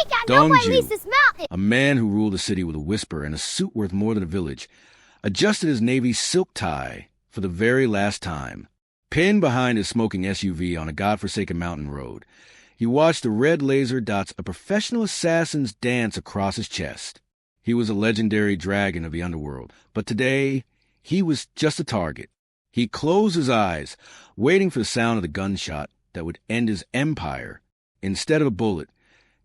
got no way leaves this mountain. A man who ruled a city with a whisper and a suit worth more than a village, adjusted his navy silk tie for the very last time. Pinned behind his smoking SUV on a godforsaken mountain road, he watched the red laser dots of professional assassins dance across his chest. He was a legendary dragon of the underworld, but today he was just a target. He closed his eyes, waiting for the sound of the gunshot that would end his empire. Instead of a bullet,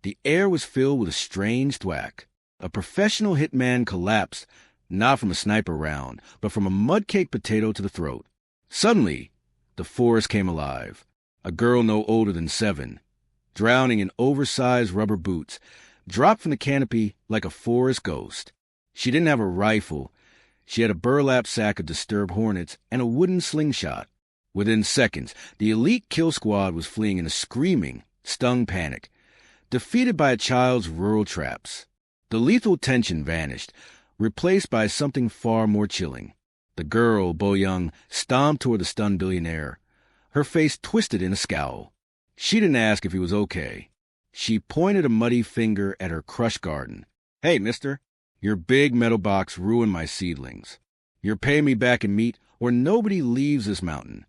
the air was filled with a strange thwack. A professional hitman collapsed, not from a sniper round, but from a mud-caked potato to the throat. Suddenly, the forest came alive. A girl no older than 7, drowning in oversized rubber boots, dropped from the canopy like a forest ghost. She didn't have a rifle. She had a burlap sack of disturbed hornets and a wooden slingshot. Within seconds, the elite kill squad was fleeing in a screaming, stung panic, defeated by a child's rural traps. The lethal tension vanished, replaced by something far more chilling. The girl, Bo Young, stomped toward the stunned billionaire, her face twisted in a scowl. She didn't ask if he was okay. She pointed a muddy finger at her crushed garden. "Hey, mister, your big metal box ruined my seedlings. You're paying me back in meat, or nobody leaves this mountain."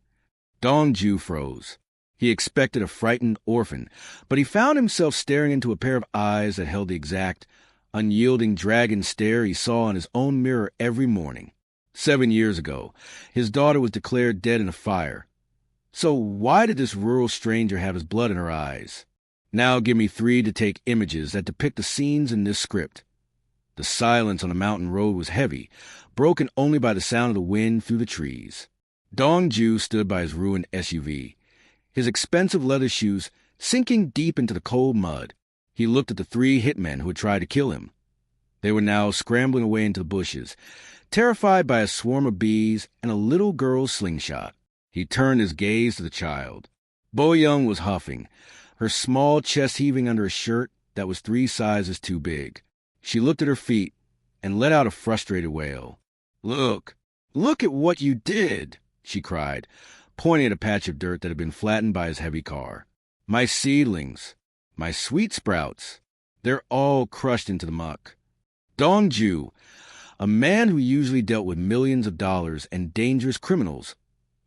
Dong Ju froze. He expected a frightened orphan, but he found himself staring into a pair of eyes that held the exact, unyielding dragon stare he saw in his own mirror every morning. 7 years ago, his daughter was declared dead in a fire. So why did this rural stranger have his blood in her eyes? Now give me 3 to take images that depict the scenes in this script. The silence on the mountain road was heavy, broken only by the sound of the wind through the trees. Dong Ju stood by his ruined SUV, his expensive leather shoes sinking deep into the cold mud. He looked at the 3 hitmen who had tried to kill him. They were now scrambling away into the bushes, terrified by a swarm of bees and a little girl's slingshot. He turned his gaze to the child. Bo Young was huffing, her small chest heaving under a shirt that was 3 sizes too big. She looked at her feet and let out a frustrated wail. Look at what you did," she cried, pointing at a patch of dirt that had been flattened by his heavy car. "My seedlings, my sweet sprouts, they're all crushed into the muck." Dong Ju, a man who usually dealt with millions of dollars and dangerous criminals,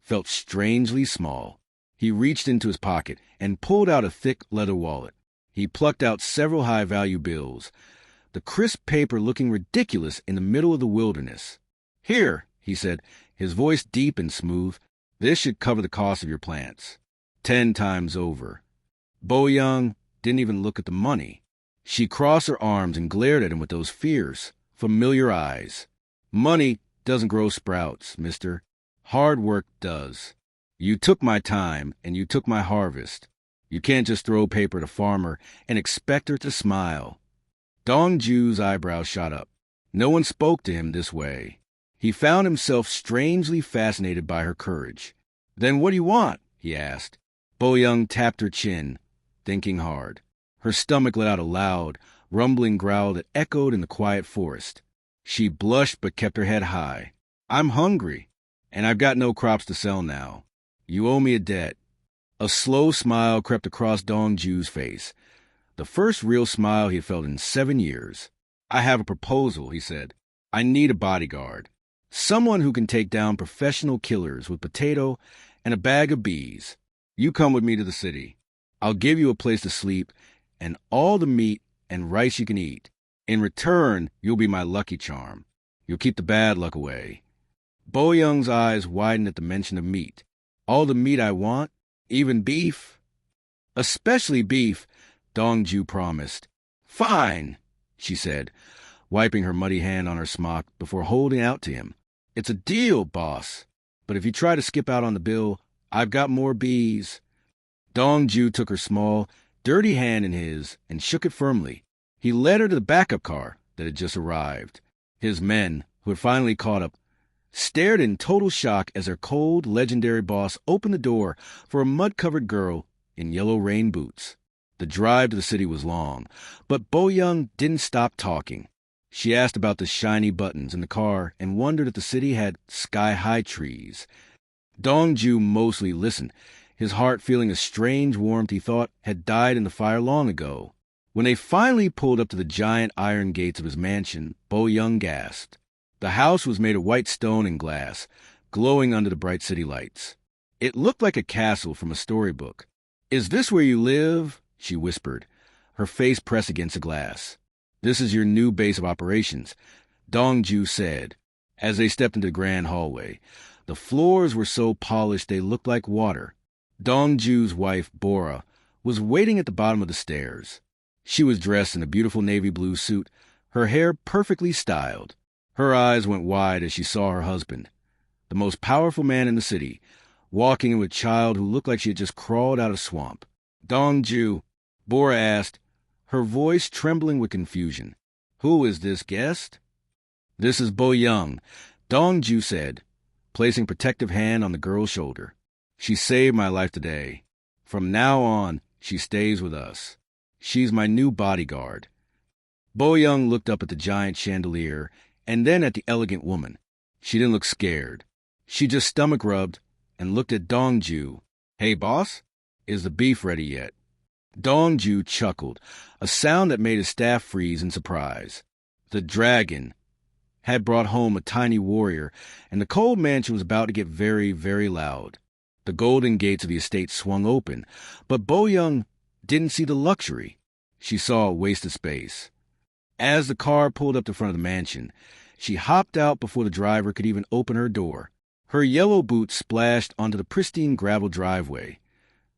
felt strangely small. He reached into his pocket and pulled out a thick leather wallet. He plucked out several high-value bills, the crisp paper looking ridiculous in the middle of the wilderness. "Here," he said, his voice deep and smooth, "this should cover the cost of your plants. 10 times over." Bo Young didn't even look at the money. She crossed her arms and glared at him with those fierce, familiar eyes. "Money doesn't grow sprouts, mister. Hard work does. You took my time, and you took my harvest. You can't just throw paper at a farmer and expect her to smile." Dong Ju's eyebrows shot up. No one spoke to him this way. He found himself strangely fascinated by her courage. "Then what do you want?" he asked. Bo Young tapped her chin, thinking hard. Her stomach let out a loud, rumbling growl that echoed in the quiet forest. She blushed but kept her head high. "I'm hungry, and I've got no crops to sell now. You owe me a debt." A slow smile crept across Dong Ju's face, the first real smile he had felt in 7 years. "I have a proposal," he said. "I need a bodyguard. Someone who can take down professional killers with potato and a bag of bees. You come with me to the city. I'll give you a place to sleep and all the meat and rice you can eat. In return, you'll be my lucky charm. You'll keep the bad luck away." Bo Young's eyes widened at the mention of meat. "All the meat I want? Even beef?" "Especially beef," Dong Ju promised. "Fine," she said, wiping her muddy hand on her smock before holding out to him. "It's a deal, boss. But if you try to skip out on the bill, I've got more bees." Dong Ju took her small, dirty hand in his and shook it firmly. He led her to the backup car that had just arrived. His men, who had finally caught up, stared in total shock as their cold, legendary boss opened the door for a mud-covered girl in yellow rain boots. The drive to the city was long, but Bo Young didn't stop talking. She asked about the shiny buttons in the car and wondered if the city had sky-high trees. Dong Ju mostly listened, his heart feeling a strange warmth he thought had died in the fire long ago. When they finally pulled up to the giant iron gates of his mansion, Bo Young gasped. The house was made of white stone and glass, glowing under the bright city lights. It looked like a castle from a storybook. "Is this where you live?" she whispered, her face pressed against the glass. "This is your new base of operations," Dongju said, as they stepped into the grand hallway. The floors were so polished they looked like water. Dongju's wife, Bora, was waiting at the bottom of the stairs. She was dressed in a beautiful navy blue suit, her hair perfectly styled. Her eyes went wide as she saw her husband, the most powerful man in the city, walking in with a child who looked like she had just crawled out of a swamp. "Dongju," Bora asked, her voice trembling with confusion. "Who is this guest?" "This is Bo Young," Dongju said, placing a protective hand on the girl's shoulder. "She saved my life today. From now on, she stays with us. She's my new bodyguard." Bo Young looked up at the giant chandelier and then at the elegant woman. She didn't look scared. She just stomach rubbed and looked at Dongju. "Hey, boss, is the beef ready yet?" Dongju chuckled, a sound that made his staff freeze in surprise. The dragon had brought home a tiny warrior, and the cold mansion was about to get very, very loud. The golden gates of the estate swung open, but Bo Young didn't see the luxury. She saw a wasted space. As the car pulled up to front of the mansion, she hopped out before the driver could even open her door. Her yellow boots splashed onto the pristine gravel driveway,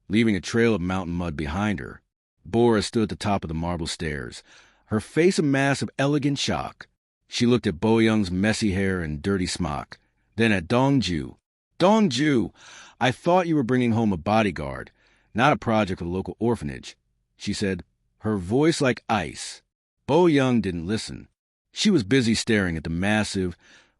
leaving a trail of mountain mud behind her. Bora stood at the top of the marble stairs, her face a mask of elegant shock. She looked at Bo Young's messy hair and dirty smock, then at Dongju. "Dongju, I thought you were bringing home a bodyguard, not a project for the local orphanage," she said, her voice like ice. Bo Young didn't listen. She was busy staring at the massive,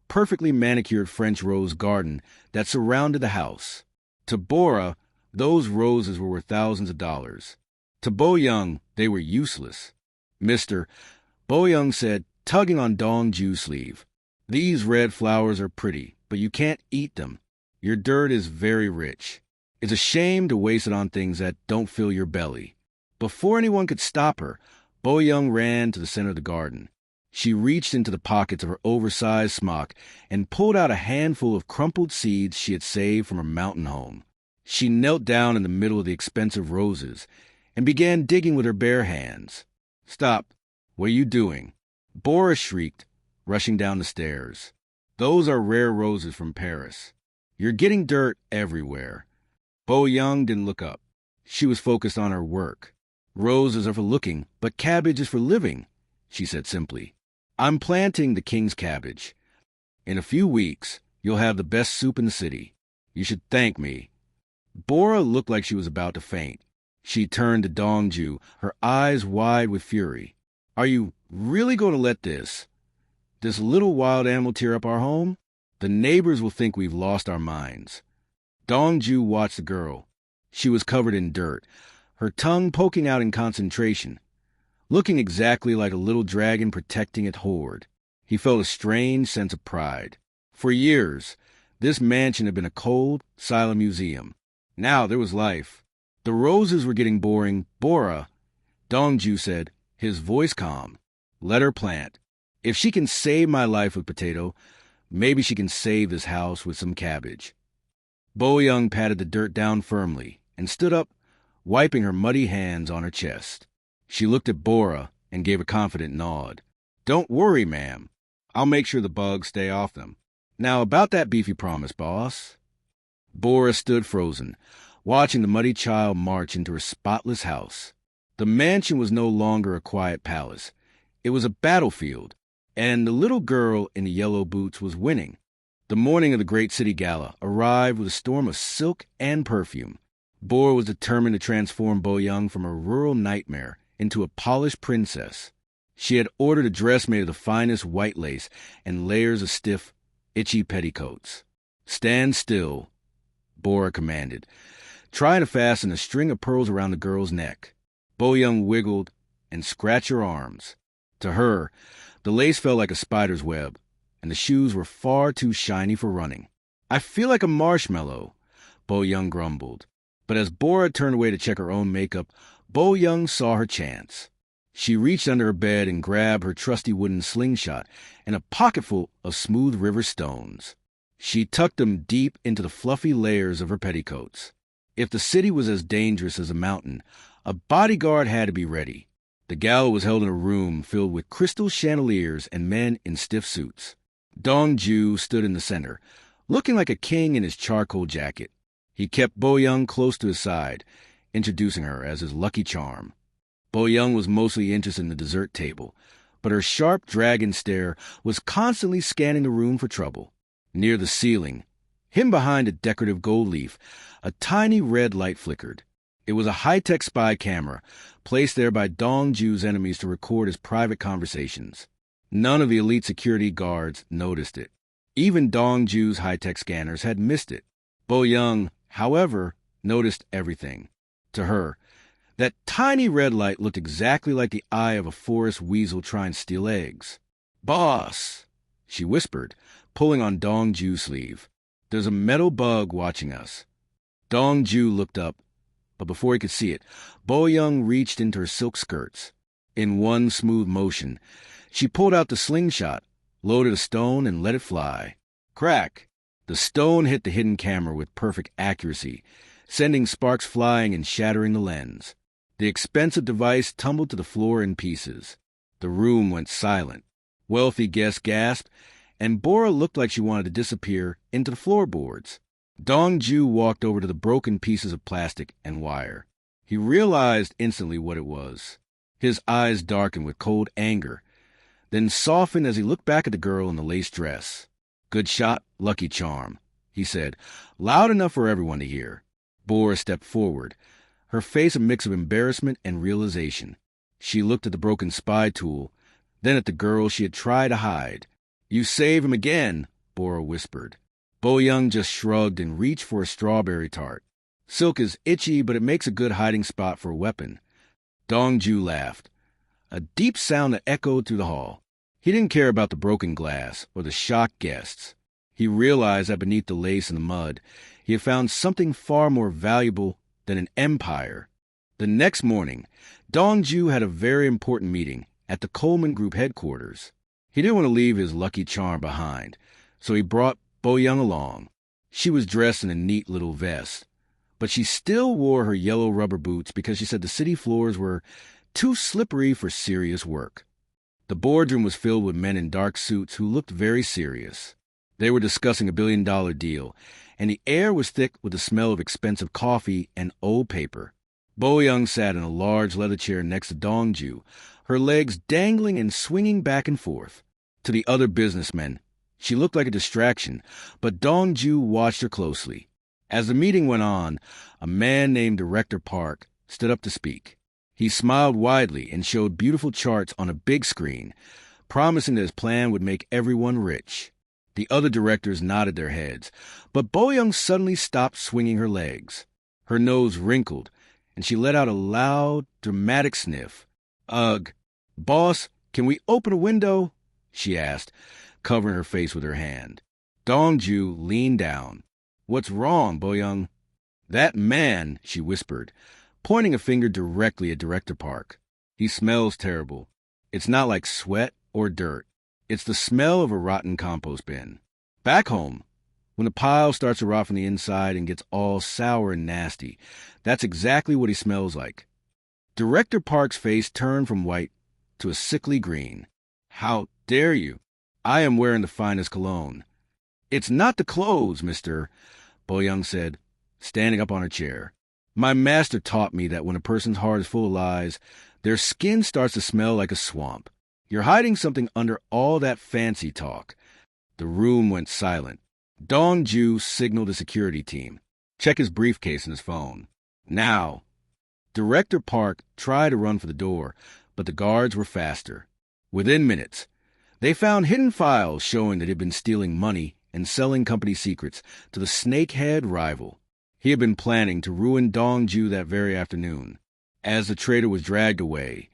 perfectly manicured French rose garden that surrounded the house. To Bora, those roses were worth thousands of dollars. To Bo Young, they were useless. "Mister," Bo Young said, tugging on Dongju's sleeve, "these red flowers are pretty, but you can't eat them. Your dirt is very rich. It's a shame to waste it on things that don't fill your belly." Before anyone could stop her, Bo Young ran to the center of the garden. She reached into the pockets of her oversized smock and pulled out a handful of crumpled seeds she had saved from her mountain home. She knelt down in the middle of the expensive roses and began digging with her bare hands. "Stop. What are you doing?" Bora shrieked, rushing down the stairs. "Those are rare roses from Paris. You're getting dirt everywhere." Bo Young didn't look up. She was focused on her work. "Roses are for looking, but cabbage is for living," she said simply. "I'm planting the king's cabbage. In a few weeks, you'll have the best soup in the city. You should thank me." Bora looked like she was about to faint. She turned to Dongju, her eyes wide with fury. "Are you really going to let this little wild animal tear up our home? The neighbors will think we've lost our minds." Dongju watched the girl. She was covered in dirt, her tongue poking out in concentration, looking exactly like a little dragon protecting its hoard. He felt a strange sense of pride. For years, this mansion had been a cold, silent museum. Now there was life. The roses were getting boring. "Bora," Dongju said, his voice calm, "let her plant. If she can save my life with potato, maybe she can save this house with some cabbage." Bo Young patted the dirt down firmly and stood up, wiping her muddy hands on her chest. She looked at Bora and gave a confident nod. "Don't worry, ma'am. I'll make sure the bugs stay off them. Now about that beef you promised, boss." Bora stood frozen, watching the muddy child march into her spotless house. The mansion was no longer a quiet palace. It was a battlefield, and the little girl in the yellow boots was winning. The morning of the great city gala arrived with a storm of silk and perfume. Bora was determined to transform Bo Young from a rural nightmare into a polished princess. She had ordered a dress made of the finest white lace and layers of stiff, itchy petticoats. "Stand still," Bora commanded, trying to fasten a string of pearls around the girl's neck. Bo Young wiggled and scratched her arms. To her, the lace felt like a spider's web, and the shoes were far too shiny for running. "I feel like a marshmallow," Bo Young grumbled. But as Bora turned away to check her own makeup, Bo Young saw her chance. She reached under her bed and grabbed her trusty wooden slingshot and a pocketful of smooth river stones. She tucked them deep into the fluffy layers of her petticoats. If the city was as dangerous as a mountain, a bodyguard had to be ready. The gala was held in a room filled with crystal chandeliers and men in stiff suits. Dong Ju stood in the center, looking like a king in his charcoal jacket. He kept Bo Young close to his side, introducing her as his lucky charm. Bo Young was mostly interested in the dessert table, but her sharp dragon stare was constantly scanning the room for trouble. Near the ceiling, hidden behind a decorative gold leaf, a tiny red light flickered. It was a high-tech spy camera, placed there by Dong Ju's enemies to record his private conversations. None of the elite security guards noticed it. Even Dong Ju's high-tech scanners had missed it. Bo Young, however, noticed everything. To her, that tiny red light looked exactly like the eye of a forest weasel trying to steal eggs. "Boss," she whispered, pulling on Dong Ju's sleeve. "There's a metal bug watching us." Dong Ju looked up, but before he could see it, Bo Young reached into her silk skirts. In one smooth motion, she pulled out the slingshot, loaded a stone, and let it fly. Crack! The stone hit the hidden camera with perfect accuracy, sending sparks flying and shattering the lens. The expensive device tumbled to the floor in pieces. The room went silent. Wealthy guests gasped, and Bora looked like she wanted to disappear into the floorboards. Dong Ju walked over to the broken pieces of plastic and wire. He realized instantly what it was. His eyes darkened with cold anger, then softened as he looked back at the girl in the lace dress. "Good shot, lucky charm," he said, loud enough for everyone to hear. Bora stepped forward, her face a mix of embarrassment and realization. She looked at the broken spy tool, then at the girl she had tried to hide. "You save him again," Bora whispered. Bo Young just shrugged and reached for a strawberry tart. "Silk is itchy, but it makes a good hiding spot for a weapon." Dong Ju laughed, a deep sound that echoed through the hall. He didn't care about the broken glass or the shocked guests. He realized that beneath the lace and the mud, he had found something far more valuable than an empire. The next morning, Dong Ju had a very important meeting at the Coleman Group headquarters. He didn't want to leave his lucky charm behind, so he brought Bo Young along. She was dressed in a neat little vest, but she still wore her yellow rubber boots because she said the city floors were too slippery for serious work. The boardroom was filled with men in dark suits who looked very serious. They were discussing a billion-dollar deal, and the air was thick with the smell of expensive coffee and old paper. Bo Young sat in a large leather chair next to Dong Ju, her legs dangling and swinging back and forth. To the other businessmen, she looked like a distraction, but Dong Ju watched her closely. As the meeting went on, a man named Director Park stood up to speak. He smiled widely and showed beautiful charts on a big screen, promising that his plan would make everyone rich. The other directors nodded their heads, but Bo Young suddenly stopped swinging her legs. Her nose wrinkled, and she let out a loud, dramatic sniff. "Ugh. Boss, can we open a window?" she asked, covering her face with her hand. Dong Ju leaned down. "What's wrong, Bo Young?" "That man," she whispered, pointing a finger directly at Director Park. "He smells terrible. It's not like sweat or dirt. It's the smell of a rotten compost bin. Back home, when the pile starts to rot from the inside and gets all sour and nasty, that's exactly what he smells like." Director Park's face turned from white to a sickly green. "How dare you? I am wearing the finest cologne." "It's not the clothes, mister," Bo Young said, standing up on her chair. "My master taught me that when a person's heart is full of lies, their skin starts to smell like a swamp. You're hiding something under all that fancy talk." The room went silent. Dong Ju signaled the security team. "Check his briefcase and his phone. Now." Director Park tried to run for the door, but the guards were faster. Within minutes, they found hidden files showing that he had been stealing money and selling company secrets to the snakehead rival. He had been planning to ruin Dong Ju that very afternoon. As the traitor was dragged away,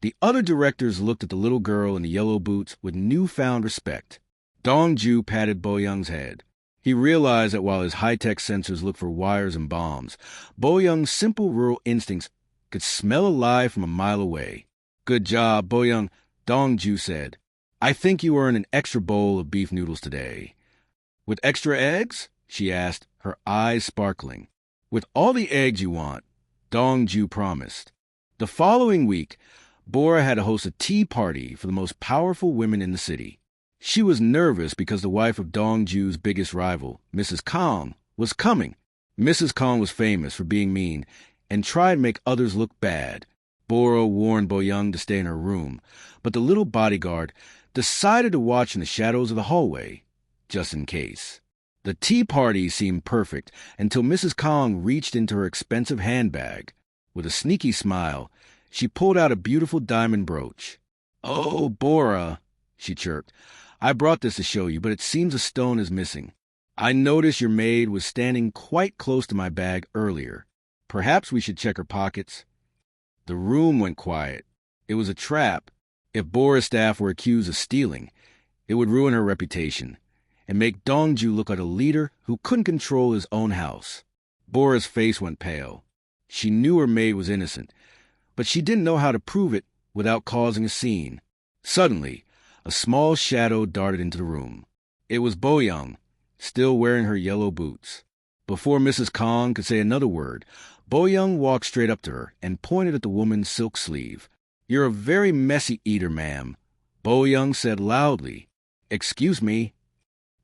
the other directors looked at the little girl in the yellow boots with newfound respect. Dong Ju patted Bo Young's head. He realized that while his high-tech sensors looked for wires and bombs, Bo Young's simple rural instincts could smell a lie from a mile away. Good job, Boyoung, Dongju said. I think you earn an extra bowl of beef noodles today. With extra eggs? She asked, her eyes sparkling. With all the eggs you want, Dongju promised. The following week, Bora had to host a tea party for the most powerful women in the city. She was nervous because the wife of Dongju's biggest rival, Mrs. Kong, was coming. Mrs. Kong was famous for being mean and tried to make others look bad. Bora warned Boyoung to stay in her room, but the little bodyguard decided to watch in the shadows of the hallway, just in case. The tea party seemed perfect until Mrs. Kong reached into her expensive handbag. With a sneaky smile, she pulled out a beautiful diamond brooch. "Oh, Bora," she chirped, "I brought this to show you, but it seems a stone is missing. I noticed your maid was standing quite close to my bag earlier. Perhaps we should check her pockets." The room went quiet. It was a trap. If Bora's staff were accused of stealing, it would ruin her reputation and make Dongju look like a leader who couldn't control his own house. Bora's face went pale. She knew her maid was innocent, but she didn't know how to prove it without causing a scene. Suddenly, a small shadow darted into the room. It was Boyoung, still wearing her yellow boots. Before Mrs. Kong could say another word, Boyoung walked straight up to her and pointed at the woman's silk sleeve. "You're a very messy eater, ma'am," Boyoung said loudly. "Excuse me."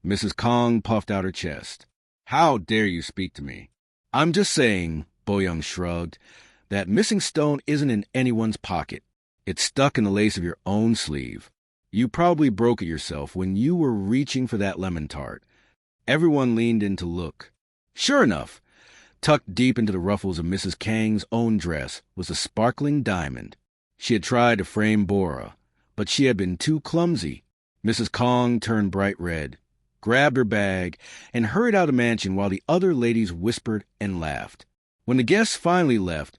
Mrs. Kong puffed out her chest. "How dare you speak to me?" "I'm just saying," Boyoung shrugged, "that missing stone isn't in anyone's pocket. It's stuck in the lace of your own sleeve. You probably broke it yourself when you were reaching for that lemon tart." Everyone leaned in to look. Sure enough, tucked deep into the ruffles of Mrs. Kang's own dress was a sparkling diamond. She had tried to frame Bora, but she had been too clumsy. Mrs. Kong turned bright red, grabbed her bag, and hurried out of the mansion while the other ladies whispered and laughed. When the guests finally left,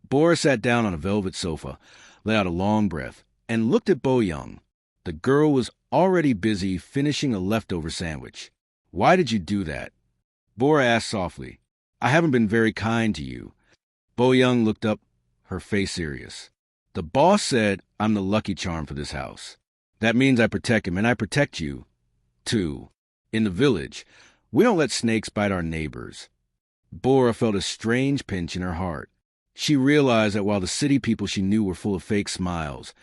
Bora sat down on a velvet sofa, let out a long breath, and looked at Boyoung. The girl was already busy finishing a leftover sandwich. "Why did you do that?" Bora asked softly. "I haven't been very kind to you." Boyoung looked up, her face serious. "The boss said I'm the lucky charm for this house. That means I protect him, and I protect you, too. In the village, we don't let snakes bite our neighbors." Bora felt a strange pinch in her heart. She realized that while the city people she knew were full of fake smiles,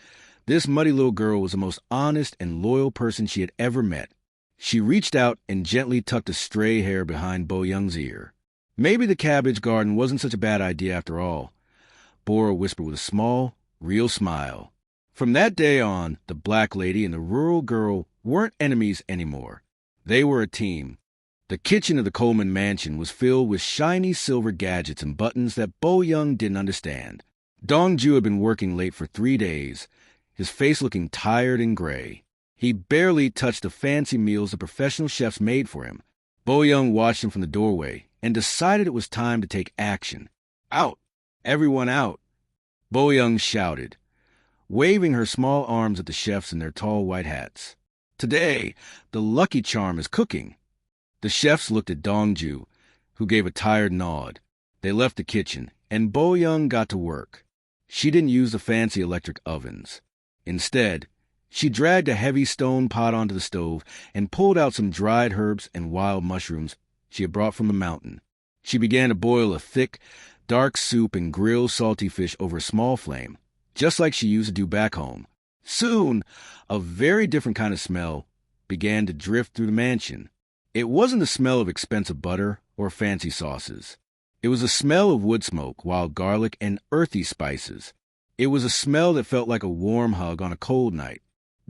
this muddy little girl was the most honest and loyal person she had ever met. She reached out and gently tucked a stray hair behind Boyoung's ear. Maybe the cabbage garden wasn't such a bad idea after all, Bora whispered with a small, real smile. From that day on, the black lady and the rural girl weren't enemies anymore. They were a team. The kitchen of the Coleman mansion was filled with shiny silver gadgets and buttons that Boyoung didn't understand. Dongju had been working late for 3 days, his face looking tired and gray. He barely touched the fancy meals the professional chefs made for him. Boyoung watched him from the doorway and decided it was time to take action. "Out! Everyone out!" Boyoung shouted, waving her small arms at the chefs in their tall white hats. "Today, the lucky charm is cooking." The chefs looked at Dongju, who gave a tired nod. They left the kitchen, and Boyoung got to work. She didn't use the fancy electric ovens. Instead, she dragged a heavy stone pot onto the stove and pulled out some dried herbs and wild mushrooms she had brought from the mountain. She began to boil a thick, dark soup and grill salty fish over a small flame, just like she used to do back home. Soon, a very different kind of smell began to drift through the mansion. It wasn't the smell of expensive butter or fancy sauces. It was the smell of wood smoke, wild garlic, and earthy spices. It was a smell that felt like a warm hug on a cold night.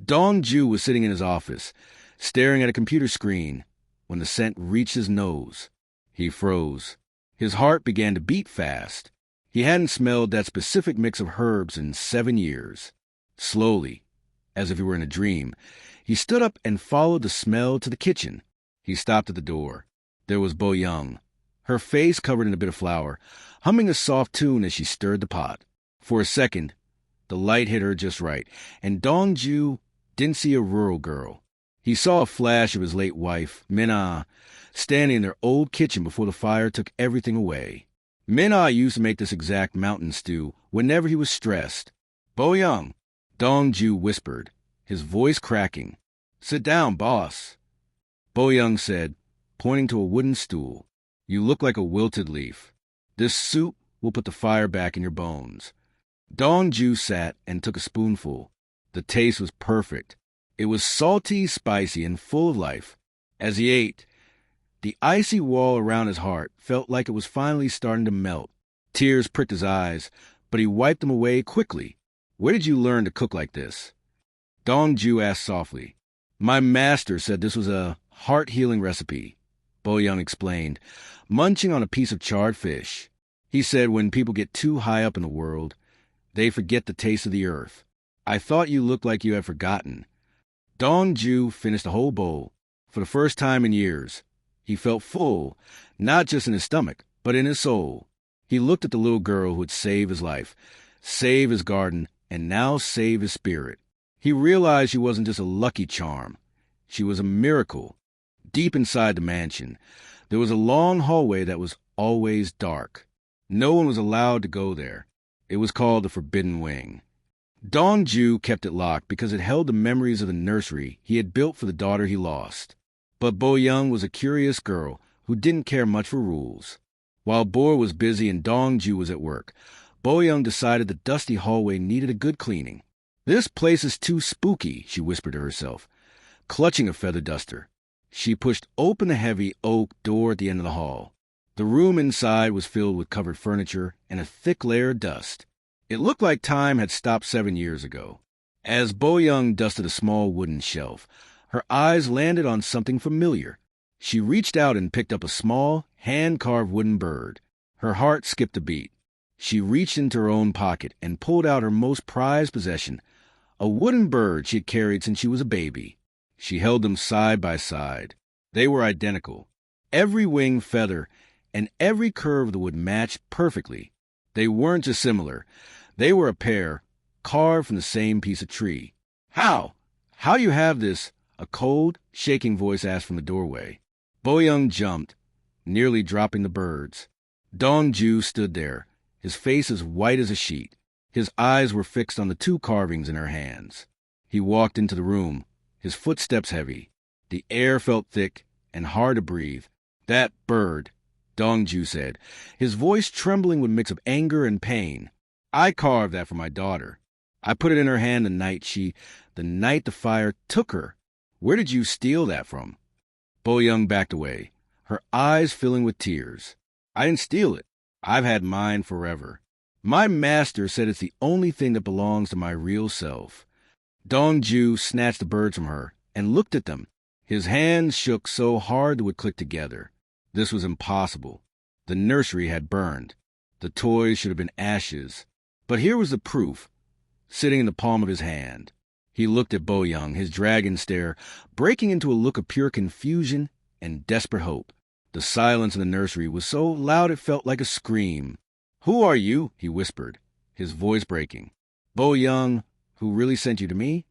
Dongju was sitting in his office, staring at a computer screen, when the scent reached his nose. He froze. His heart began to beat fast. He hadn't smelled that specific mix of herbs in 7 years. Slowly, as if he were in a dream, he stood up and followed the smell to the kitchen. He stopped at the door. There was Boyoung, her face covered in a bit of flour, humming a soft tune as she stirred the pot. For a second, the light hit her just right, and Dongju didn't see a rural girl. He saw a flash of his late wife, Minna, standing in their old kitchen before the fire took everything away. Minna used to make this exact mountain stew whenever he was stressed. Bo Young, Dong Ju whispered, his voice cracking. Sit down, boss. Bo Young said, pointing to a wooden stool. You look like a wilted leaf. This soup will put the fire back in your bones. Dong Ju sat and took a spoonful. The taste was perfect. It was salty, spicy, and full of life. As he ate, the icy wall around his heart felt like it was finally starting to melt. Tears pricked his eyes, but he wiped them away quickly. Where did you learn to cook like this? Dong Ju asked softly. My master said this was a heart-healing recipe, Bo Young explained, munching on a piece of charred fish. He said when people get too high up in the world, they forget the taste of the earth. I thought you looked like you had forgotten. Dong Ju finished the whole bowl. For the first time in years, he felt full, not just in his stomach, but in his soul. He looked at the little girl who had saved his life, saved his garden, and now saved his spirit. He realized she wasn't just a lucky charm. She was a miracle. Deep inside the mansion, there was a long hallway that was always dark. No one was allowed to go there. It was called the Forbidden Wing. Dong Ju kept it locked because it held the memories of the nursery he had built for the daughter he lost. But Bo Young was a curious girl who didn't care much for rules. While Bo was busy and Dong Ju was at work, Bo Young decided the dusty hallway needed a good cleaning. This place is too spooky, she whispered to herself. Clutching a feather duster, she pushed open the heavy oak door at the end of the hall. The room inside was filled with covered furniture and a thick layer of dust. It looked like time had stopped 7 years ago. As Bo Young dusted a small wooden shelf, her eyes landed on something familiar. She reached out and picked up a small, hand-carved wooden bird. Her heart skipped a beat. She reached into her own pocket and pulled out her most prized possession, a wooden bird she had carried since she was a baby. She held them side by side. They were identical. Every wing feather and every curve of the wood matched perfectly. They weren't just similar. They were a pair, carved from the same piece of tree. How? How do you have this? A cold, shaking voice asked from the doorway. Bo Young jumped, nearly dropping the birds. Dong Ju stood there, his face as white as a sheet. His eyes were fixed on the 2 carvings in her hands. He walked into the room, his footsteps heavy. The air felt thick and hard to breathe. That bird, Dong Ju said, his voice trembling with a mix of anger and pain. I carved that for my daughter. I put it in her hand the night the fire took her. Where did you steal that from? Bo Young backed away, her eyes filling with tears. I didn't steal it. I've had mine forever. My master said it's the only thing that belongs to my real self. Dong Ju snatched the birds from her and looked at them. His hands shook so hard they would click together. This was impossible. The nursery had burned. The toys should have been ashes. But here was the proof, sitting in the palm of his hand. He looked at Bo Young, his dragon stare breaking into a look of pure confusion and desperate hope. The silence in the nursery was so loud it felt like a scream. Who are you? He whispered, his voice breaking. Bo Young, who really sent you to me?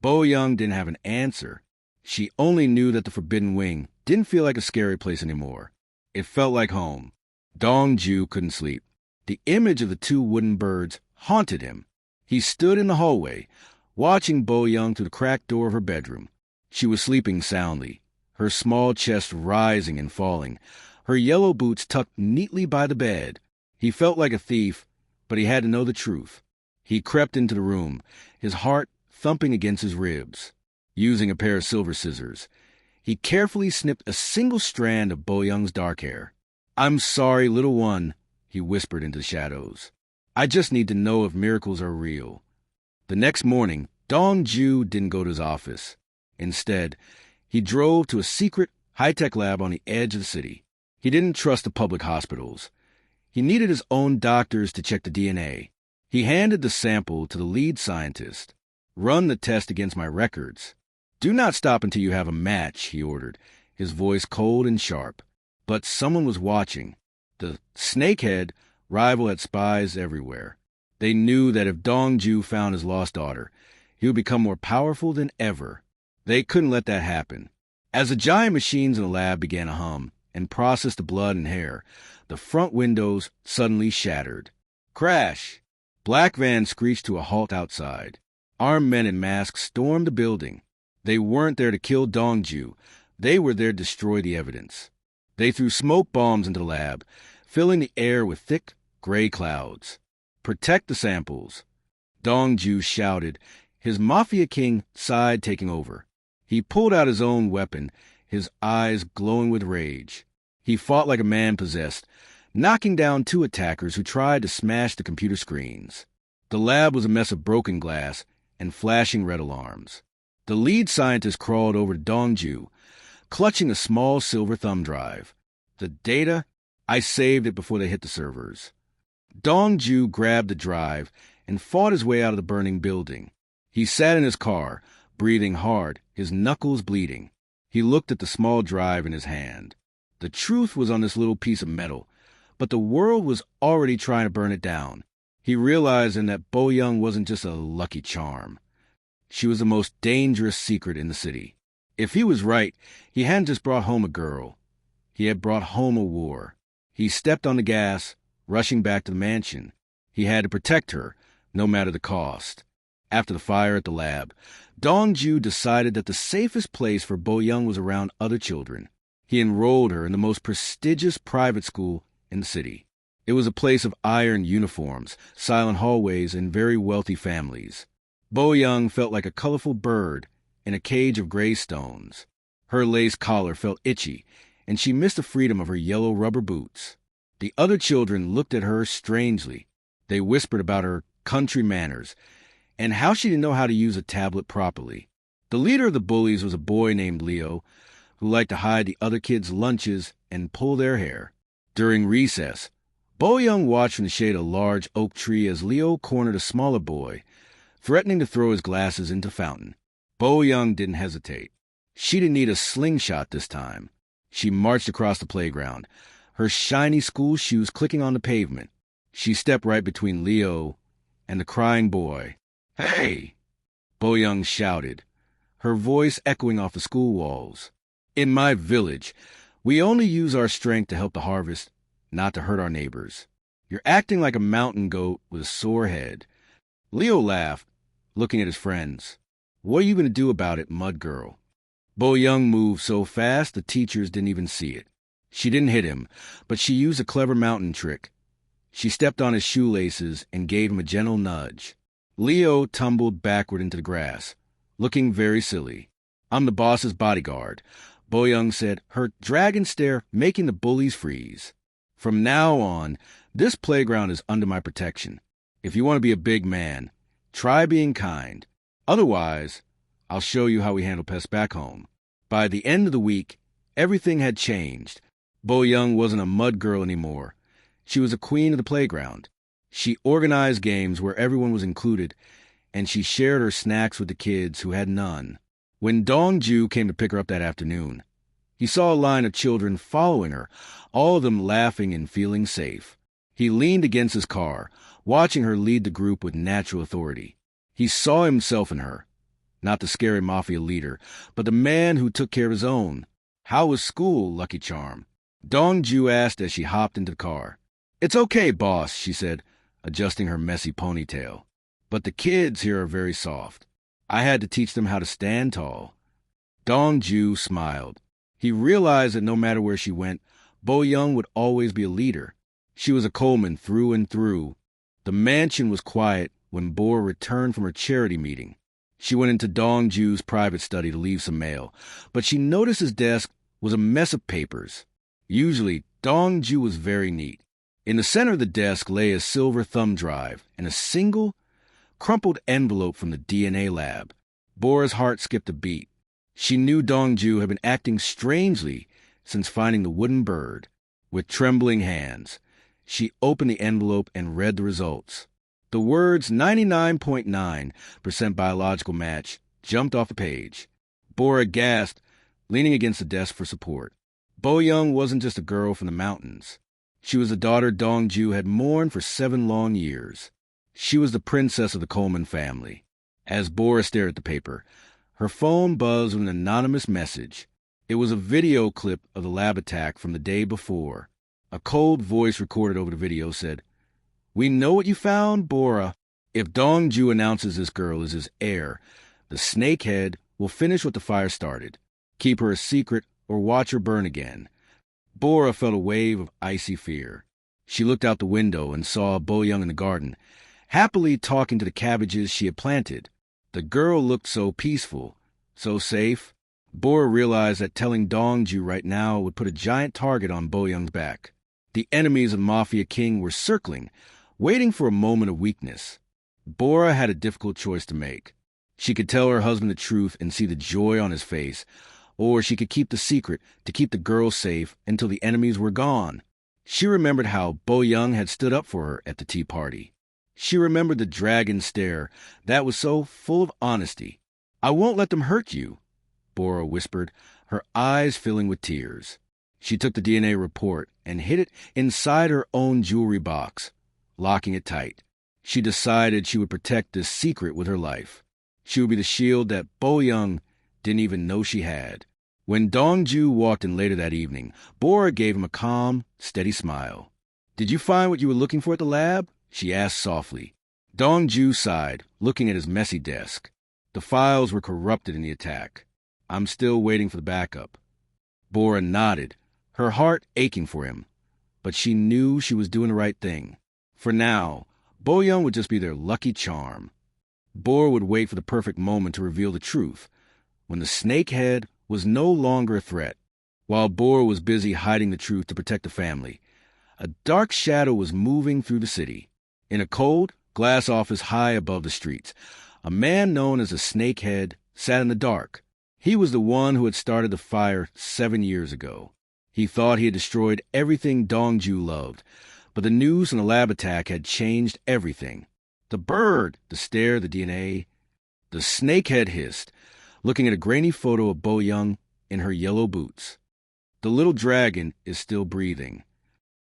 Bo Young didn't have an answer. She only knew that the Forbidden Wing didn't feel like a scary place anymore. It felt like home. Dong Ju couldn't sleep. The image of the 2 wooden birds haunted him. He stood in the hallway, watching Bo Young through the cracked door of her bedroom. She was sleeping soundly, her small chest rising and falling, her yellow boots tucked neatly by the bed. He felt like a thief, but he had to know the truth. He crept into the room, his heart thumping against his ribs. Using a pair of silver scissors, he carefully snipped a single strand of Bo Young's dark hair. I'm sorry, little one, he whispered into the shadows. I just need to know if miracles are real. The next morning, Dong Ju didn't go to his office. Instead, he drove to a secret, high-tech lab on the edge of the city. He didn't trust the public hospitals. He needed his own doctors to check the DNA. He handed the sample to the lead scientist. Run the test against my records. Do not stop until you have a match, he ordered, his voice cold and sharp. But someone was watching. The snakehead rival had spies everywhere. They knew that if Dong Ju found his lost daughter, he would become more powerful than ever. They couldn't let that happen. As the giant machines in the lab began to hum and process the blood and hair, the front windows suddenly shattered. Crash! Black van screeched to a halt outside. Armed men in masks stormed the building. They weren't there to kill Dongju. They were there to destroy the evidence. They threw smoke bombs into the lab, filling the air with thick, gray clouds. "Protect the samples," Dongju shouted, his Mafia king side taking over. He pulled out his own weapon, his eyes glowing with rage. He fought like a man possessed, knocking down 2 attackers who tried to smash the computer screens. The lab was a mess of broken glass and flashing red alarms. The lead scientist crawled over to Dongju, clutching a small silver thumb drive. "The data? I saved it before they hit the servers." Dongju grabbed the drive and fought his way out of the burning building. He sat in his car, breathing hard, his knuckles bleeding. He looked at the small drive in his hand. The truth was on this little piece of metal, but the world was already trying to burn it down. He realized then that Bo Young wasn't just a lucky charm. She was the most dangerous secret in the city. If he was right, he hadn't just brought home a girl. He had brought home a war. He stepped on the gas, rushing back to the mansion. He had to protect her, no matter the cost. After the fire at the lab, Dongju decided that the safest place for Bo Young was around other children. He enrolled her in the most prestigious private school in the city. It was a place of iron uniforms, silent hallways, and very wealthy families. Bo Young felt like a colorful bird in a cage of gray stones. Her lace collar felt itchy, and she missed the freedom of her yellow rubber boots. The other children looked at her strangely. They whispered about her country manners and how she didn't know how to use a tablet properly. The leader of the bullies was a boy named Leo, who liked to hide the other kids' lunches and pull their hair. During recess, Bo Young watched from the shade of a large oak tree as Leo cornered a smaller boy, threatening to throw his glasses into the fountain. Bo Young didn't hesitate. She didn't need a slingshot this time. She marched across the playground, her shiny school shoes clicking on the pavement. She stepped right between Leo and the crying boy. "Hey!" Bo Young shouted, her voice echoing off the school walls. "In my village, we only use our strength to help the harvest, not to hurt our neighbors. You're acting like a mountain goat with a sore head." Leo laughed, looking at his friends. "What are you going to do about it, mud girl?" Bo Young moved so fast the teachers didn't even see it. She didn't hit him, but she used a clever mountain trick. She stepped on his shoelaces and gave him a gentle nudge. Leo tumbled backward into the grass, looking very silly. "I'm the boss's bodyguard," Bo Young said, her dragon stare making the bullies freeze. "From now on, this playground is under my protection. If you want to be a big man, try being kind. Otherwise, I'll show you how we handle pests back home." By the end of the week, everything had changed. Bo Young wasn't a mud girl anymore. She was a queen of the playground. She organized games where everyone was included, and she shared her snacks with the kids who had none. When Dongju came to pick her up that afternoon, he saw a line of children following her, all of them laughing and feeling safe. He leaned against his car, watching her lead the group with natural authority. He saw himself in her, not the scary Mafia leader, but the man who took care of his own. "How was school, Lucky Charm?" Dongju asked as she hopped into the car. "It's okay, boss," she said, adjusting her messy ponytail. "But the kids here are very soft. I had to teach them how to stand tall." Dongju smiled. He realized that no matter where she went, Bo Young would always be a leader. She was a Coleman through and through. The mansion was quiet when Bo returned from her charity meeting. She went into Dongju's private study to leave some mail, but she noticed his desk was a mess of papers. Usually, Dongju was very neat. In the center of the desk lay a silver thumb drive and a single, crumpled envelope from the DNA lab. Bora's heart skipped a beat. She knew Dongju had been acting strangely since finding the wooden bird. With trembling hands, she opened the envelope and read the results. The words 99.9% biological match jumped off the page. Bora gasped, leaning against the desk for support. Bo Young wasn't just a girl from the mountains. She was the daughter Dongju had mourned for 7 long years. She was the princess of the Coleman family. As Bora stared at the paper, her phone buzzed with an anonymous message. It was a video clip of the lab attack from the day before. A cold voice recorded over the video said, We know what you found, Bora. If Dongju announces this girl is his heir, the snakehead will finish what the fire started, keep her a secret, or watch her burn again. Bora felt a wave of icy fear. She looked out the window and saw Bo Young in the garden, happily talking to the cabbages she had planted. The girl looked so peaceful, so safe. Bora realized that telling Dongju right now would put a giant target on Bo Young's back. The enemies of Mafia King were circling, waiting for a moment of weakness. Bora had a difficult choice to make. She could tell her husband the truth and see the joy on his face, or she could keep the secret to keep the girl safe until the enemies were gone. She remembered how Bo Young had stood up for her at the tea party. She remembered the dragon stare that was so full of honesty. "I won't let them hurt you," Bora whispered, her eyes filling with tears. She took the DNA report and hid it inside her own jewelry box, locking it tight. She decided she would protect this secret with her life. She would be the shield that Bo Young didn't even know she had. When Dongju walked in later that evening, Bora gave him a calm, steady smile. "Did you find what you were looking for at the lab?" she asked softly. Dongju sighed, looking at his messy desk. The files were corrupted in the attack. "I'm still waiting for the backup." Bora nodded, her heart aching for him, but she knew she was doing the right thing. For now, Bo Young would just be their lucky charm. Bora would wait for the perfect moment to reveal the truth, when the snakehead was no longer a threat. While Bora was busy hiding the truth to protect the family, a dark shadow was moving through the city. In a cold, glass office high above the streets, a man known as the Snakehead sat in the dark. He was the one who had started the fire 7 years ago. He thought he had destroyed everything Dongju loved, but the news and the lab attack had changed everything. "The bird!" The stare, the DNA. The Snakehead hissed, looking at a grainy photo of Bo Young in her yellow boots. "The little dragon is still breathing."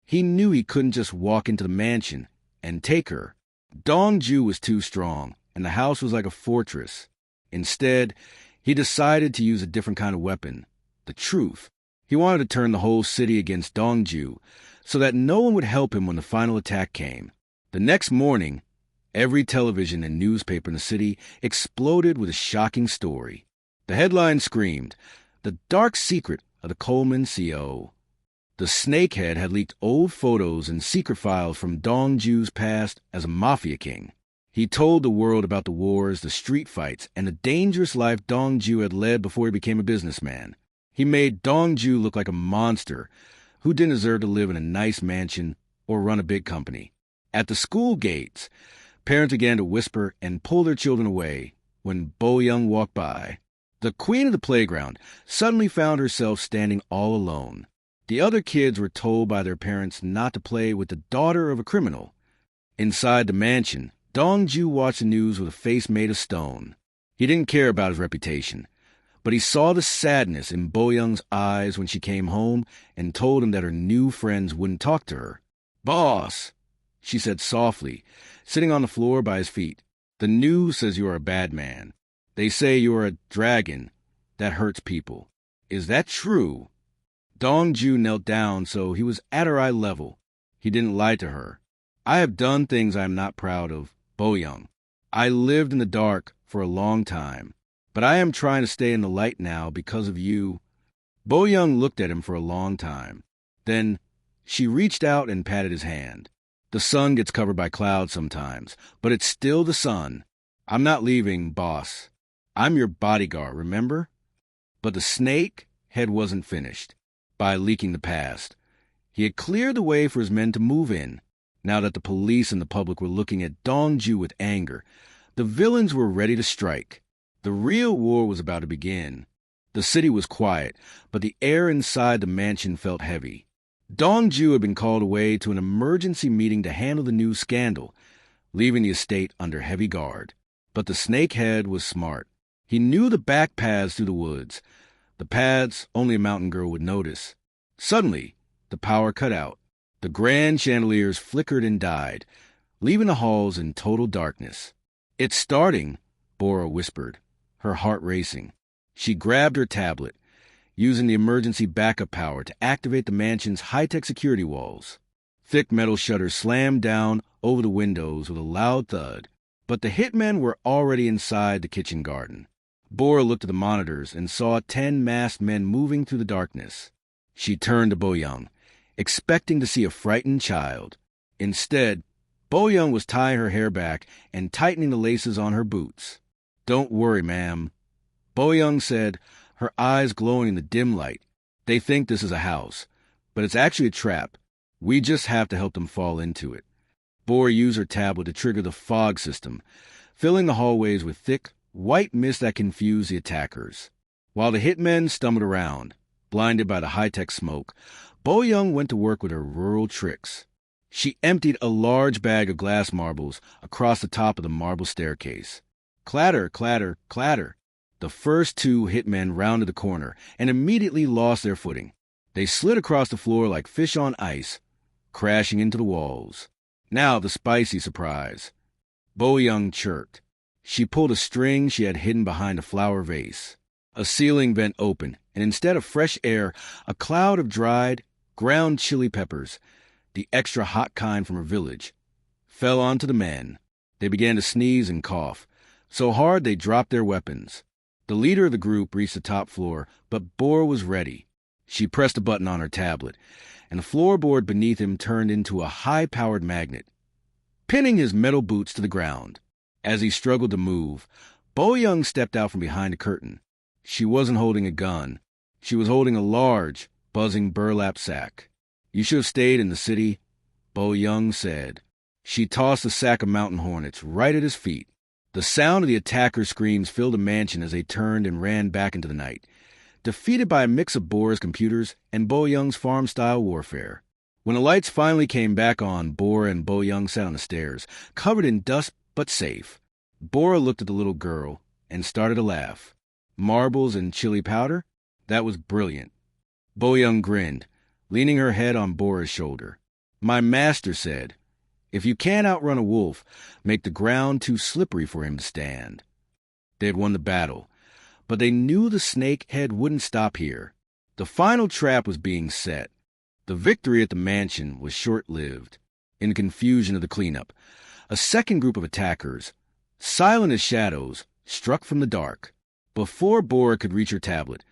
He knew he couldn't just walk into the mansion and take her. Dongju was too strong, and the house was like a fortress. Instead, he decided to use a different kind of weapon, the truth. He wanted to turn the whole city against Dongju so that no one would help him when the final attack came. The next morning, every television and newspaper in the city exploded with a shocking story. The headline screamed, "The Dark Secret of the Coleman CO." The Snakehead had leaked old photos and secret files from Dongju's past as a Mafia king. He told the world about the wars, the street fights, and the dangerous life Dongju had led before he became a businessman. He made Dongju look like a monster who didn't deserve to live in a nice mansion or run a big company. At the school gates, parents began to whisper and pull their children away when Bo Young walked by. The queen of the playground suddenly found herself standing all alone. The other kids were told by their parents not to play with the daughter of a criminal. Inside the mansion, Dongju watched the news with a face made of stone. He didn't care about his reputation, but he saw the sadness in Bo Young's eyes when she came home and told him that her new friends wouldn't talk to her. "Boss," she said softly, sitting on the floor by his feet, "the news says you are a bad man. They say you are a dragon that hurts people. Is that true?" Dongju knelt down so he was at her eye level. He didn't lie to her. "I have done things I am not proud of, Bo Young. I lived in the dark for a long time, but I am trying to stay in the light now because of you." Bo Young looked at him for a long time. Then she reached out and patted his hand. "The sun gets covered by clouds sometimes, but it's still the sun. I'm not leaving, boss. I'm your bodyguard, remember?" But the Snakehead wasn't finished by leaking the past. He had cleared the way for his men to move in. Now that the police and the public were looking at Dongju with anger, the villains were ready to strike. The real war was about to begin. The city was quiet, but the air inside the mansion felt heavy. Dongju had been called away to an emergency meeting to handle the new scandal, leaving the estate under heavy guard. But the Snakehead was smart. He knew the back paths through the woods, the paths only a mountain girl would notice. Suddenly, the power cut out. The grand chandeliers flickered and died, leaving the halls in total darkness. "It's starting," Bora whispered, her heart racing. She grabbed her tablet, using the emergency backup power to activate the mansion's high-tech security walls. Thick metal shutters slammed down over the windows with a loud thud, but the hitmen were already inside the kitchen garden. Bora looked at the monitors and saw 10 masked men moving through the darkness. She turned to Bo-young, expecting to see a frightened child. Instead, Bo-young was tying her hair back and tightening the laces on her boots. "Don't worry, ma'am," Bo-young said, her eyes glowing in the dim light. "They think this is a house, but it's actually a trap. We just have to help them fall into it." Bora used her tablet to trigger the fog system, filling the hallways with thick, white mist that confused the attackers. While the hitmen stumbled around, blinded by the high-tech smoke, Bo-young went to work with her rural tricks. She emptied a large bag of glass marbles across the top of the marble staircase. Clatter, clatter, clatter. The first 2 hitmen rounded the corner and immediately lost their footing. They slid across the floor like fish on ice, crashing into the walls. Now the spicy surprise. Bo-young chirped. She pulled a string she had hidden behind a flower vase. A ceiling vent opened, and instead of fresh air, a cloud of dried, ground chili peppers, the extra hot kind from her village, fell onto the men. They began to sneeze and cough, so hard they dropped their weapons. The leader of the group reached the top floor, but Bora was ready. She pressed a button on her tablet, and the floorboard beneath him turned into a high-powered magnet, pinning his metal boots to the ground. As he struggled to move, Bo-young stepped out from behind a curtain. She wasn't holding a gun. She was holding a large, buzzing burlap sack. "You should have stayed in the city," Bo-young said. She tossed the sack of mountain hornets right at his feet. The sound of the attackers' screams filled the mansion as they turned and ran back into the night, defeated by a mix of Bora's computers and Bo-young's farm-style warfare. When the lights finally came back on, Bora and Bo-young sat on the stairs, covered in dust but safe. Bora looked at the little girl and started to laugh. Marbles and chili powder? That was brilliant. Bo-young grinned, leaning her head on Bora's shoulder. "My master said, if you can't outrun a wolf, make the ground too slippery for him to stand." They had won the battle, but they knew the snakehead wouldn't stop here. The final trap was being set. The victory at the mansion was short-lived. In the confusion of the cleanup, a second group of attackers, silent as shadows, struck from the dark. Before Bora could reach her tablet,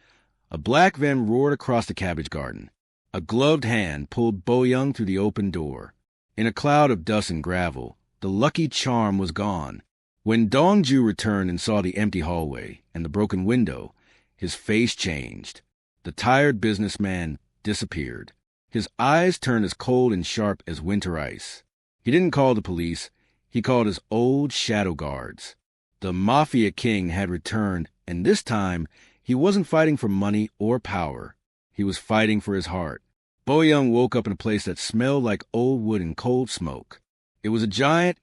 a black van roared across the cabbage garden. A gloved hand pulled Bo-young through the open door. In a cloud of dust and gravel, the lucky charm was gone. When Dong-ju returned and saw the empty hallway and the broken window, his face changed. The tired businessman disappeared. His eyes turned as cold and sharp as winter ice. He didn't call the police. He called his old shadow guards. The Mafia king had returned, and this time he wasn't fighting for money or power. He was fighting for his heart. Bo-young woke up in a place that smelled like old wood and cold smoke. It was a giant,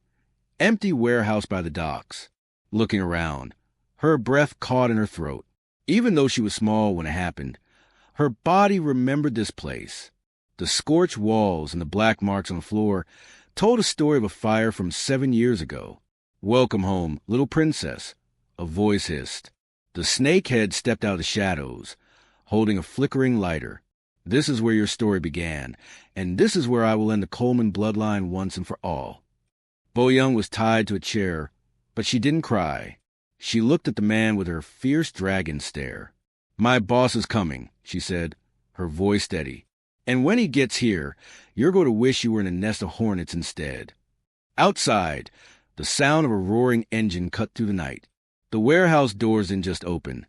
empty warehouse by the docks. Looking around, her breath caught in her throat. Even though she was small when it happened, her body remembered this place. The scorched walls and the black marks on the floor told a story of a fire from 7 years ago. "Welcome home, little princess," a voice hissed. The snakehead stepped out of the shadows, holding a flickering lighter. "This is where your story began, and this is where I will end the Coleman bloodline once and for all." Bo-young was tied to a chair, but she didn't cry. She looked at the man with her fierce dragon stare. "My boss is coming," she said, her voice steady. "And when he gets here, you're going to wish you were in a nest of hornets instead." Outside, the sound of a roaring engine cut through the night. The warehouse doors didn't just open.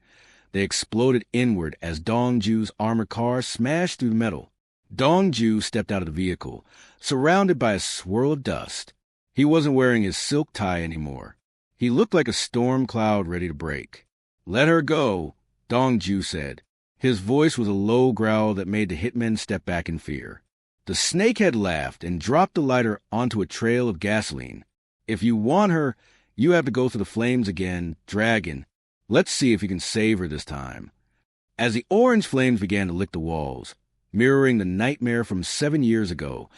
They exploded inward as Dong-ju's armored car smashed through the metal. Dong-ju stepped out of the vehicle, surrounded by a swirl of dust. He wasn't wearing his silk tie anymore. He looked like a storm cloud ready to break. "Let her go," Dong-ju said. His voice was a low growl that made the hitmen step back in fear. The snakehead laughed and dropped the lighter onto a trail of gasoline. "If you want her, you have to go through the flames again, dragon. Let's see if you can save her this time." As the orange flames began to lick the walls, mirroring the nightmare from 7 years ago,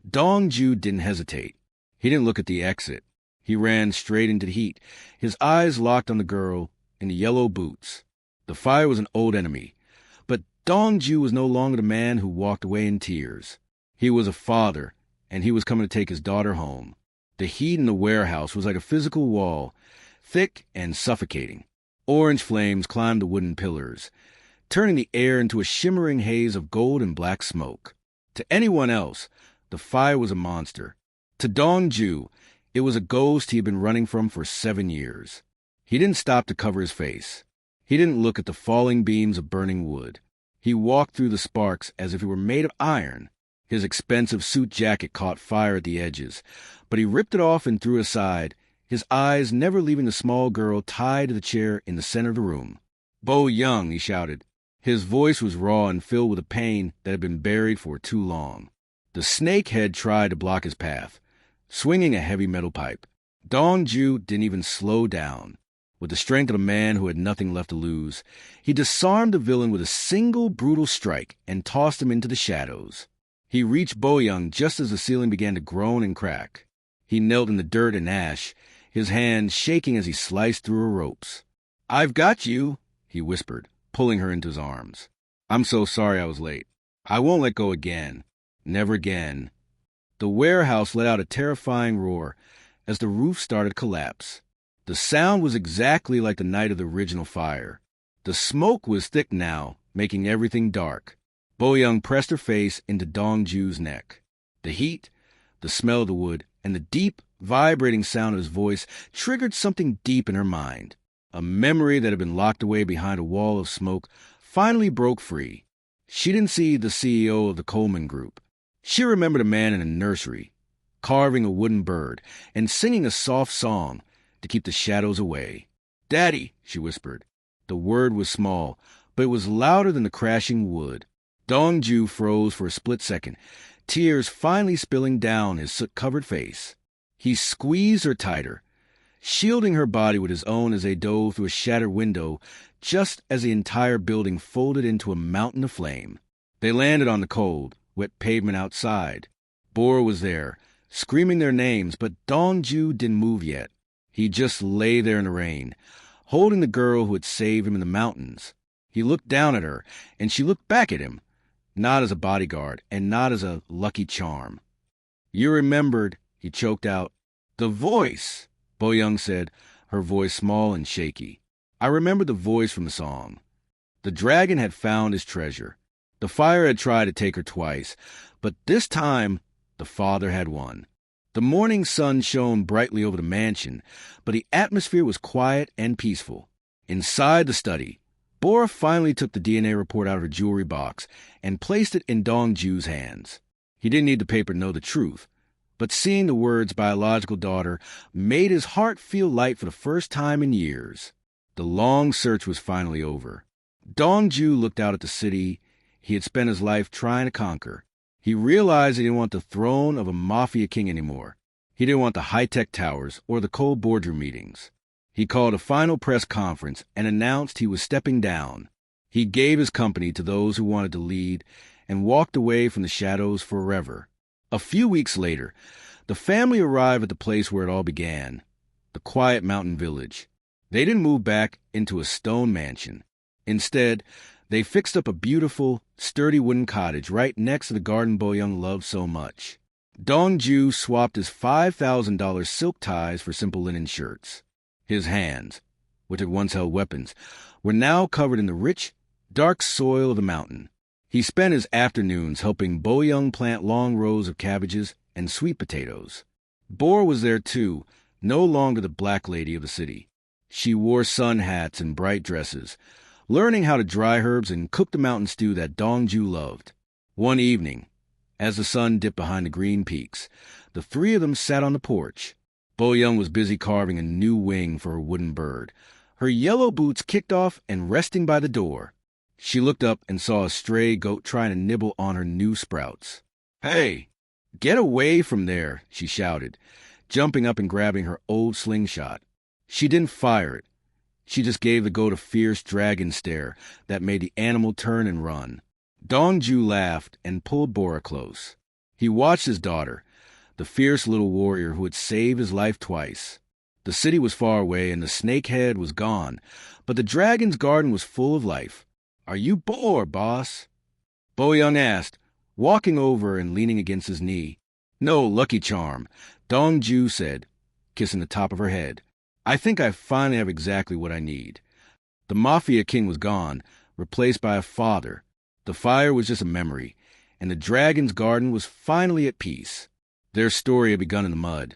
Dong-ju didn't hesitate. He didn't look at the exit. He ran straight into the heat, his eyes locked on the girl in the yellow boots. The fire was an old enemy, but Dong-ju was no longer the man who walked away in tears. He was a father, and he was coming to take his daughter home. The heat in the warehouse was like a physical wall, thick and suffocating. Orange flames climbed the wooden pillars, turning the air into a shimmering haze of gold and black smoke. To anyone else, the fire was a monster. To Dong Ju, it was a ghost he had been running from for 7 years. He didn't stop to cover his face. He didn't look at the falling beams of burning wood. He walked through the sparks as if he were made of iron. His expensive suit jacket caught fire at the edges, but he ripped it off and threw it aside, his eyes never leaving the small girl tied to the chair in the center of the room. "Bo Young," he shouted. His voice was raw and filled with a pain that had been buried for too long. The snakehead tried to block his path, swinging a heavy metal pipe. Dong Ju didn't even slow down. With the strength of a man who had nothing left to lose, he disarmed the villain with a single brutal strike and tossed him into the shadows. He reached Bo Young just as the ceiling began to groan and crack. He knelt in the dirt and ash, his hands shaking as he sliced through her ropes. "I've got you," he whispered, pulling her into his arms. "I'm so sorry I was late. I won't let go again. Never again." The warehouse let out a terrifying roar as the roof started to collapse. The sound was exactly like the night of the original fire. The smoke was thick now, making everything dark. Bo Young pressed her face into Dong Ju's neck. The heat, the smell of the wood, and the deep, vibrating sound of his voice triggered something deep in her mind. A memory that had been locked away behind a wall of smoke finally broke free. She didn't see the CEO of the Coleman Group. She remembered a man in a nursery, carving a wooden bird and singing a soft song to keep the shadows away. "Daddy," she whispered. The word was small, but it was louder than the crashing wood. Dong Ju froze for a split second, tears finally spilling down his soot-covered face. He squeezed her tighter, shielding her body with his own as they dove through a shattered window just as the entire building folded into a mountain of flame. They landed on the cold, wet pavement outside. Bora was there, screaming their names, but Dong Ju didn't move yet. He just lay there in the rain, holding the girl who had saved him in the mountains. He looked down at her, and she looked back at him, not as a bodyguard, and not as a lucky charm. "You remembered," he choked out. "The voice," Bo Young said, her voice small and shaky. "I remembered the voice from the song." The dragon had found his treasure. The fire had tried to take her twice, but this time the father had won. The morning sun shone brightly over the mansion, but the atmosphere was quiet and peaceful. Inside the study, Bora finally took the DNA report out of her jewelry box and placed it in Dong Ju's hands. He didn't need the paper to know the truth, but seeing the words biological daughter made his heart feel light for the first time in years. The long search was finally over. Dong Ju looked out at the city he had spent his life trying to conquer. He realized he didn't want the throne of a Mafia king anymore. He didn't want the high-tech towers or the cold boardroom meetings. He called a final press conference and announced he was stepping down. He gave his company to those who wanted to lead and walked away from the shadows forever. A few weeks later, the family arrived at the place where it all began, the quiet mountain village. They didn't move back into a stone mansion. Instead, they fixed up a beautiful, sturdy wooden cottage right next to the garden Bo Young loved so much. Dong Ju swapped his $5,000 silk ties for simple linen shirts. His hands, which had once held weapons, were now covered in the rich, dark soil of the mountain. He spent his afternoons helping Bo Young plant long rows of cabbages and sweet potatoes. Bora was there too, no longer the black lady of the city. She wore sun hats and bright dresses, learning how to dry herbs and cook the mountain stew that Dong Ju loved. One evening, as the sun dipped behind the green peaks, the three of them sat on the porch. Bo Young was busy carving a new wing for her wooden bird, her yellow boots kicked off and resting by the door. She looked up and saw a stray goat trying to nibble on her new sprouts. "Hey, get away from there," she shouted, jumping up and grabbing her old slingshot. She didn't fire it. She just gave the goat a fierce dragon stare that made the animal turn and run. Dong Ju laughed and pulled Bora close. He watched his daughter, the fierce little warrior who had saved his life twice. The city was far away and the snakehead was gone, but the dragon's garden was full of life. "Are you bored, boss?" Bo Young asked, walking over and leaning against his knee. No, Lucky Charm, Dong Ju said, kissing the top of her head. I think I finally have exactly what I need. The Mafia king was gone, replaced by a father. The fire was just a memory, and the dragon's garden was finally at peace. Their story had begun in the mud,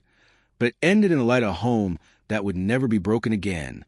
but it ended in the light of a home that would never be broken again.